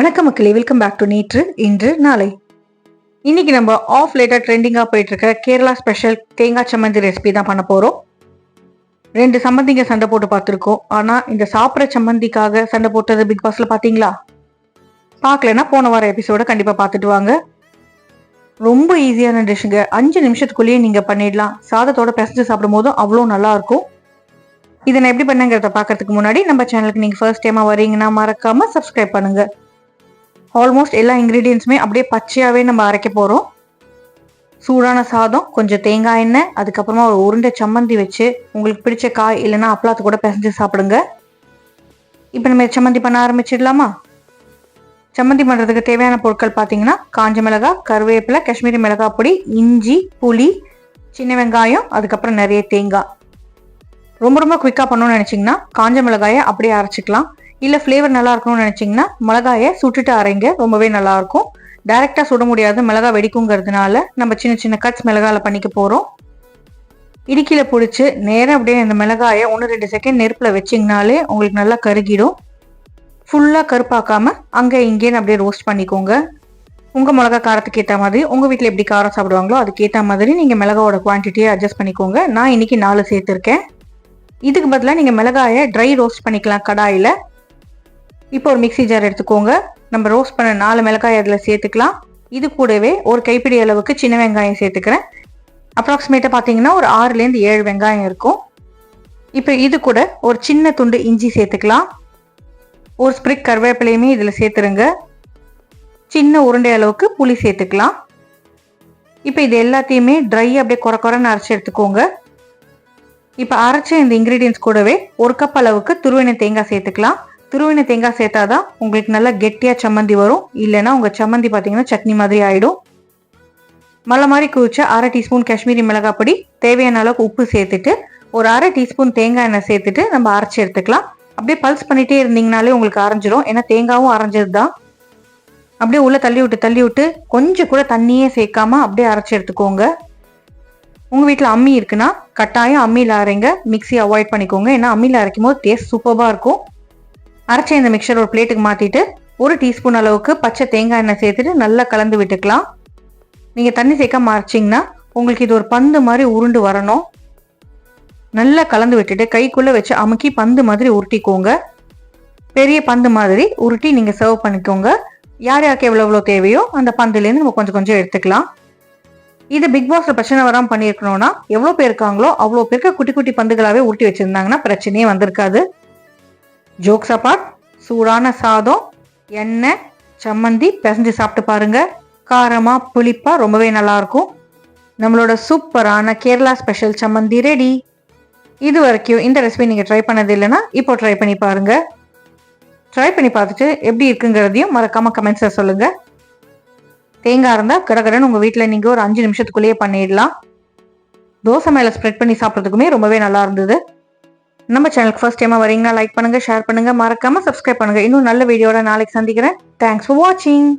வணக்கம் மக்களே, welcome back to நேற்று இன்று நாளை. இன்னைக்கு நம்ம ஆஃப் லேட்டர் ட்ரெண்டிங்காக போயிட்டு இருக்க கேரளா ஸ்பெஷல் தேங்காய் சம்மந்தி ரெசிபி தான் பண்ண போறோம். 2 சம்மந்திங்க சண்டை போட்டு பார்த்துருக்கோம். ஆனா இந்த சாப்பிட்ற சம்மந்திக்காக சண்டை போட்டது பிக் பாஸ்ல பாத்தீங்களா? பார்க்கலன்னா போன வார எபிசோட கண்டிப்பா பார்த்துட்டு வாங்க. ரொம்ப ஈஸியான டிஷ்ஷுங்க. 5 நிமிஷத்துக்குள்ளேயே நீங்க பண்ணிடலாம். சாதத்தோட பிசைஞ்சு சாப்பிடும் போதும் அவ்வளோ நல்லா இருக்கும். இதை நான் எப்படி பண்ணுங்கிறத பார்க்கறதுக்கு முன்னாடி நம்ம சேனலுக்கு நீங்க ஃபர்ஸ்ட் டைமா வரீங்கன்னா மறக்காம சப்ஸ்கிரைப் பண்ணுங்க. ஆல்மோஸ்ட் எல்லா இன்க்ரீடியன்ஸுமே அப்படியே பச்சையாகவே நம்ம அரைக்க போகிறோம். சூடான சாதம், கொஞ்சம் தேங்காய் எண்ணெய், அதுக்கப்புறமா ஒரு உருண்டை சம்மந்தி வச்சு உங்களுக்கு பிடிச்ச காய் இல்லைன்னா அப்பளத்து கூட பிசைஞ்சு சாப்பிடுங்க. இப்போ நம்ம சம்மந்தி பண்ண ஆரம்பிச்சிடலாமா? சம்மந்தி பண்ணுறதுக்கு தேவையான பொருட்கள் பார்த்தீங்கன்னா காஞ்ச மிளகாய், கருவேப்பிலை, காஷ்மீரி மிளகாய் பொடி, இஞ்சி, புளி, சின்ன வெங்காயம், அதுக்கப்புறம் நிறைய தேங்காய். ரொம்ப ரொம்ப குவிக்காக பண்ணணும்னு நினச்சிங்கன்னா காஞ்ச மிளகாயை அப்படியே அரைச்சிக்கலாம். இல்லை ஃப்ளேவர் நல்லா இருக்கணும்னு நினச்சிங்கன்னா மிளகாயை சுட்டுட்டு அரைங்க, ரொம்பவே நல்லாயிருக்கும். டைரெக்டாக சுட முடியாது, மிளகாய் வெடிக்குங்கிறதுனால நம்ம சின்ன சின்ன கட்ஸ் மிளகாயில் பண்ணிக்க போகிறோம். இடுக்கியில் பிடிச்சி நேராக அப்படியே அந்த மிளகாயை 1-2 செகண்ட் நெருப்பில் வச்சிங்கனாலே உங்களுக்கு நல்லா கருகிடும். ஃபுல்லாக கருப்பாக்காமல் அங்கே இங்கேன்னு அப்படியே ரோஸ்ட் பண்ணிக்கோங்க. உங்கள் மிளகா காரத்துக்கு ஏற்ற மாதிரி, உங்கள் வீட்டில் எப்படி காரம் சாப்பிடுவாங்களோ அதுக்கேற்ற மாதிரி நீங்கள் மிளகாவோட குவான்டிட்டியை அட்ஜஸ்ட் பண்ணிக்கோங்க. நான் இன்னைக்கு 4 சேர்த்துருக்கேன். இதுக்கு பதிலாக நீங்கள் மிளகாயை ட்ரை ரோஸ்ட் பண்ணிக்கலாம் கடாயில். இப்போ ஒரு மிக்சி ஜார் எடுத்துக்கோங்க. நம்ம ரோஸ்ட் பண்ண 4 மிளகாய் அதில் சேர்த்துக்கலாம். இது கூடவே ஒரு கைப்பிடி அளவுக்கு சின்ன வெங்காயம் சேர்த்துக்கிறேன். அப்ராக்சிமேட்டாக பார்த்தீங்கன்னா ஒரு 6லேருந்து 7 வெங்காயம் இருக்கும். இப்போ இது கூட ஒரு சின்ன துண்டு இஞ்சி சேர்த்துக்கலாம். ஒரு ஸ்ப்ரிக் கருவேப்பிலையுமே இதில் சேர்த்துருங்க. சின்ன உருண்டை அளவுக்கு புளி சேர்த்துக்கலாம். இப்போ இது எல்லாத்தையுமே ட்ரை அப்படியே குறைன்னு அரைச்சி எடுத்துக்கோங்க. இப்போ அரைச்ச இந்த இன்க்ரீடியன்ஸ் கூடவே 1 கப் அளவுக்கு துருவின தேங்காய் சேர்த்துக்கலாம். துருவின தேங்காய் சேர்த்தாதான் உங்களுக்கு நல்லா கெட்டியாக சம்மந்தி வரும். இல்லைன்னா உங்கள் சம்மந்தி பார்த்தீங்கன்னா சட்னி மாதிரி ஆகிடும். மலை மாதிரி குவிச்ச 1/2 டீஸ்பூன் காஷ்மீரி மிளகாய் பொடி, தேவையான அளவுக்கு உப்பு சேர்த்துட்டு ஒரு 1/2 டீஸ்பூன் தேங்காய் எண்ணெய் சேர்த்துட்டு நம்ம அரைச்சி எடுத்துக்கலாம். அப்படியே பல்ஸ் பண்ணிகிட்டே இருந்தீங்கனாலே உங்களுக்கு அரைஞ்சிரும். ஏன்னா தேங்காயும் அரைஞ்சது தான். அப்படியே உள்ளே தள்ளி விட்டு கொஞ்சம் கூட தண்ணியே சேர்க்காம அப்படியே அரைச்சி எடுத்துக்கோங்க. உங்கள் வீட்டில் அம்மி இருக்குன்னா கட்டாயம் அம்மியில் அரைங்க. மிக்ஸி அவாய்ட் பண்ணிக்கோங்க. ஏன்னா அம்மியில் அரைக்கும் போது டேஸ்ட் சூப்பராக இருக்கும். அரைச்ச இந்த மிக்சர் ஒரு பிளேட்டுக்கு மாற்றிட்டு 1 டீஸ்பூன் அளவுக்கு பச்சை தேங்காய் எண்ணெய் சேர்த்துட்டு நல்லா கலந்து விட்டுக்கலாம். நீங்கள் தண்ணி சேர்க்காம அரைச்சிங்கன்னா உங்களுக்கு இது ஒரு பந்து மாதிரி உருண்டு வரணும். நல்லா கலந்து விட்டுட்டு கைக்குள்ளே வச்சு அமுக்கி பந்து மாதிரி உருட்டிக்கோங்க. பெரிய பந்து மாதிரி உருட்டி நீங்கள் சர்வ் பண்ணிக்கோங்க. யார் யாருக்கு எவ்வளோ தேவையோ அந்த பந்துலேருந்து நம்ம கொஞ்சம் கொஞ்சம் எடுத்துக்கலாம். இது பிக் பாஸ்ல பிரச்சனை வராமல் பண்ணியிருக்கணும்னா எவ்வளோ பேர் இருக்காங்களோ அவ்வளோ பேருக்கு குட்டி குட்டி பந்துகளாகவே உருட்டி வச்சுருந்தாங்கன்னா பிரச்சனையே வந்திருக்காது. ஜோக்ஸ் அப்பார்ட், சூடான சாதம், எண்ணெய், சம்மந்தி பிசைஞ்சு சாப்பிட்டு பாருங்க. காரமாக புளிப்பாக ரொம்பவே நல்லாயிருக்கும். நம்மளோட சூப்பரான கேரளா ஸ்பெஷல் சம்மந்தி ரெடி. இது வரைக்கும் இந்த ரெசிபி நீங்கள் ட்ரை பண்ணது இல்லைன்னா இப்போ ட்ரை பண்ணி பாருங்க. ட்ரை பண்ணி பார்த்துட்டு எப்படி இருக்குங்கிறதையும் மறக்காமல் கமெண்ட்ஸில் சொல்லுங்கள். தேங்காய் இருந்தால் கடகடன்னு உங்கள் வீட்டில் நீங்கள் ஒரு 5 நிமிஷத்துக்குள்ளேயே பண்ணிடலாம். தோசை மேலே ஸ்ப்ரெட் பண்ணி சாப்பிட்றதுக்குமே ரொம்பவே நல்லா இருந்தது. நம்ம சேனலுக்கு ஃபர்ஸ்ட் டைமாக வரீங்கன்னா லைக் பண்ணுங்கள், ஷேர் பண்ணுங்கள், மறக்காமல் சப்ஸ்கிரைப் பண்ணுங்கள். இன்னும் நல்ல வீடியோட நாளைக்கு சந்திக்கிறேன். தேங்க்ஸ் ஃபார் வாட்சிங்.